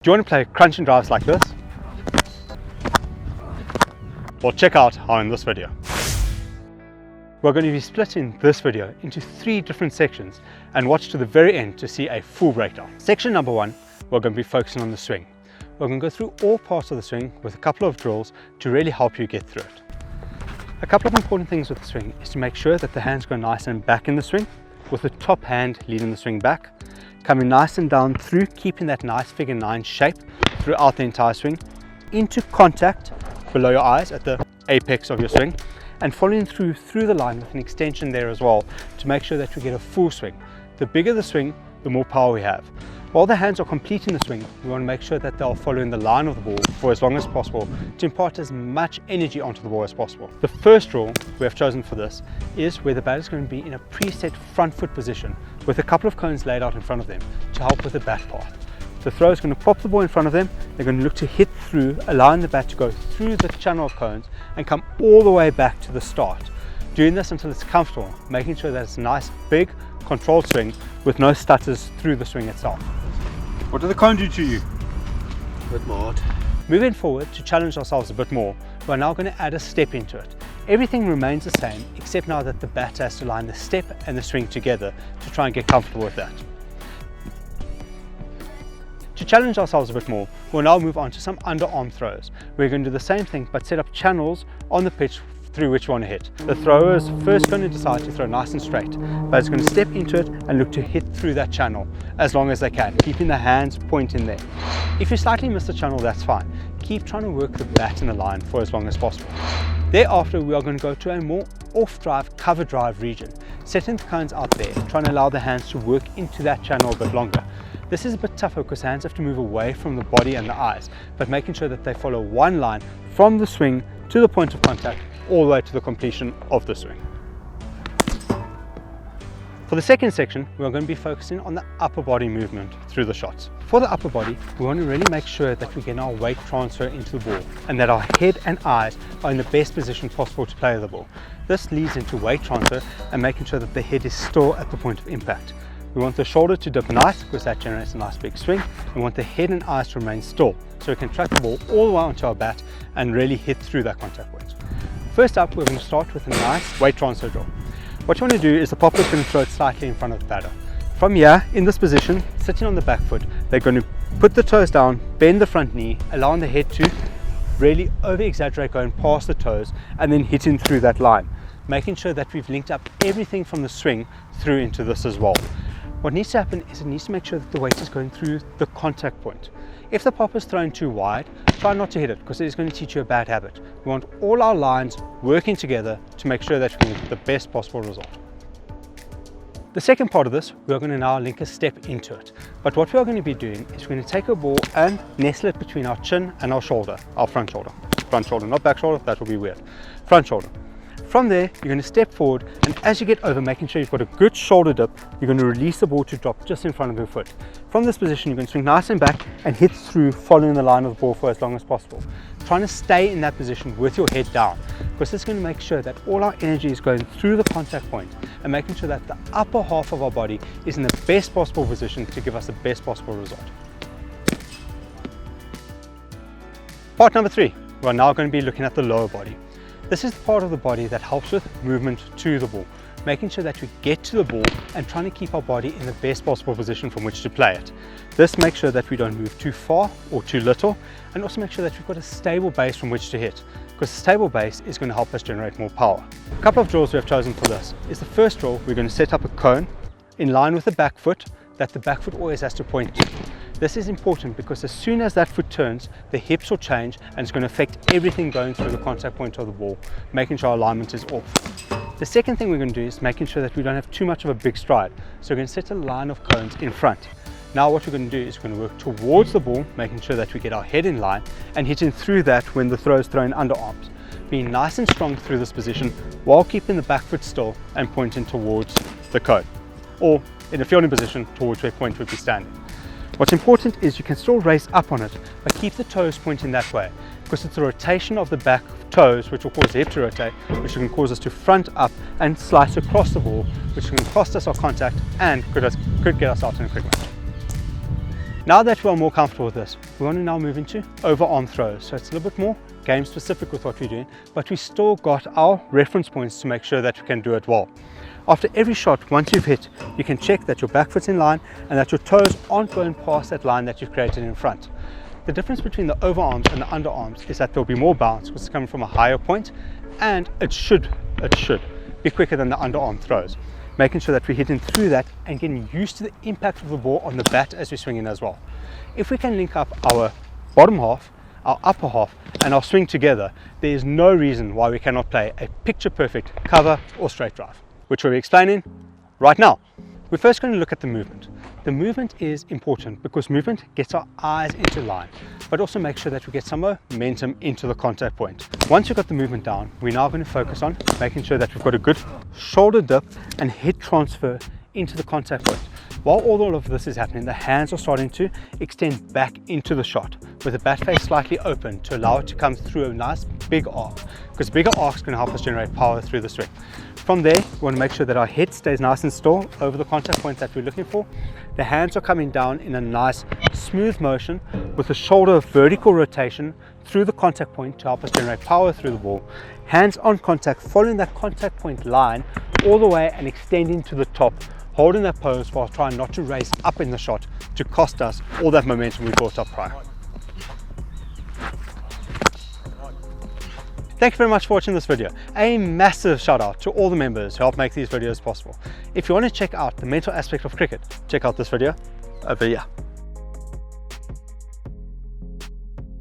Do you want to play crunch and drives like this? Well, check out how in this video. We're going to be splitting this video into 3 different sections and watch to the very end to see a full breakdown. Section number 1, we're going to be focusing on the swing. We're going to go through all parts of the swing with a couple of drills to really help you get through it. A couple of important things with the swing is to make sure that the hands go nice and back in the swing, with the top hand leading the swing back, coming nice and down through, keeping that nice figure 9 shape throughout the entire swing, into contact below your eyes at the apex of your swing, and following through the line with an extension there as well to make sure that we get a full swing. The bigger the swing, the more power we have. While the hands are completing the swing, we want to make sure that they are following the line of the ball for as long as possible to impart as much energy onto the ball as possible. The first drill we have chosen for this is where the bat is going to be in a preset front foot position with a couple of cones laid out in front of them to help with the bat path. The thrower is going to pop the ball in front of them. They're going to look to hit through, allowing the bat to go through the channel of cones and come all the way back to the start. Doing this until it's comfortable, making sure that it's a nice, big, controlled swing with no stutters through the swing itself. What do the cones do to you? A bit more hard. Moving forward to challenge ourselves a bit more, we're now going to add a step into it. Everything remains the same, except now that the batter has to line the step and the swing together to try and get comfortable with that. To challenge ourselves a bit more, we'll now move on to some underarm throws. We're going to do the same thing but set up channels on the pitch through which we want to hit. The thrower is first going to decide to throw nice and straight, but it's going to step into it and look to hit through that channel as long as they can, keeping the hands pointing there. If you slightly miss the channel, that's fine. Keep trying to work the bat in the line for as long as possible. Thereafter, we are going to go to a more off-drive, cover drive region, setting the cones out there, trying to allow the hands to work into that channel a bit longer. This is a bit tougher because hands have to move away from the body and the eyes, but making sure that they follow one line from the swing to the point of contact all the way to the completion of the swing. For the second section, we're going to be focusing on the upper body movement through the shots. For the upper body, we want to really make sure that we get our weight transfer into the ball and that our head and eyes are in the best position possible to play the ball. This leads into weight transfer and making sure that the head is still at the point of impact. We want the shoulder to dip nice because that generates a nice big swing. We want the head and eyes to remain still so we can track the ball all the way onto our bat and really hit through that contact point. First up, we're going to start with a nice weight transfer drill. What you want to do is the popper is going to throw it slightly in front of the batter. From here, in this position, sitting on the back foot, they're going to put the toes down, bend the front knee, allowing the head to really over-exaggerate going past the toes and then hitting through that line, making sure that we've linked up everything from the swing through into this as well. What needs to happen is it needs to make sure that the weight is going through the contact point. If the popper is thrown too wide, try not to hit it because it is going to teach you a bad habit. We want all our lines working together to make sure that we can get the best possible result. The second part of this, we are going to now link a step into it. But what we are going to be doing is we're going to take a ball and nestle it between our chin and our shoulder, our front shoulder. Front shoulder, not back shoulder, that will be weird. Front shoulder. From there, you're going to step forward, and as you get over, making sure you've got a good shoulder dip, you're going to release the ball to drop just in front of your foot. From this position, you're going to swing nice and back and hit through, following the line of the ball for as long as possible. Trying to stay in that position with your head down, because this is going to make sure that all our energy is going through the contact point and making sure that the upper half of our body is in the best possible position to give us the best possible result. Part number 3, we're now going to be looking at the lower body. This is the part of the body that helps with movement to the ball, making sure that we get to the ball and trying to keep our body in the best possible position from which to play it. This makes sure that we don't move too far or too little, and also make sure that we've got a stable base from which to hit, because a stable base is going to help us generate more power. A couple of drills we have chosen for this is the first drill. We're going to set up a cone in line with the back foot that the back foot always has to point to. This is important because as soon as that foot turns, the hips will change and it's going to affect everything going through the contact point of the ball, making sure our alignment is off. The second thing we're going to do is making sure that we don't have too much of a big stride. So we're going to set a line of cones in front. Now what we're going to do is we're going to work towards the ball, making sure that we get our head in line and hitting through that when the throw is thrown underarms. Being nice and strong through this position while keeping the back foot still and pointing towards the cone, or in a fielding position towards where point would be standing. What's important is you can still raise up on it, but keep the toes pointing that way, because it's the rotation of the back toes which will cause the hip to rotate, which can cause us to front up and slice across the ball, which can cost us our contact and could get us out in a quick match. Now that we are more comfortable with this, we want to now move into overarm throws. So it's a little bit more game specific with what we're doing, but we still got our reference points to make sure that we can do it well. After every shot, once you've hit, you can check that your back foot's in line and that your toes aren't going past that line that you've created in front. The difference between the overarms and the underarms is that there'll be more bounce because it's coming from a higher point, and it should be quicker than the underarm throws, making sure that we're hitting through that and getting used to the impact of the ball on the bat as we swing in as well. If we can link up our bottom half, our upper half and our swing together, there is no reason why we cannot play a picture perfect cover or straight drive, which we'll be explaining right now. We're first going to look at the movement. The movement is important because movement gets our eyes into line, but also makes sure that we get some momentum into the contact point. Once you've got the movement down, we're now going to focus on making sure that we've got a good shoulder dip and head transfer into the contact point. While all of this is happening, the hands are starting to extend back into the shot with the bat face slightly open to allow it to come through a nice big arc, because bigger arcs can help us generate power through the swing. From there, we want to make sure that our head stays nice and still over the contact point that we're looking for. The hands are coming down in a nice smooth motion with the shoulder vertical rotation through the contact point to help us generate power through the ball. Hands on contact, following that contact point line all the way and extending to the top, holding that pose while trying not to raise up in the shot to cost us all that momentum we built up prior. Thank you very much for watching this video. A massive shout out to all the members who help make these videos possible. If you want to check out the mental aspect of cricket, check out this video over here.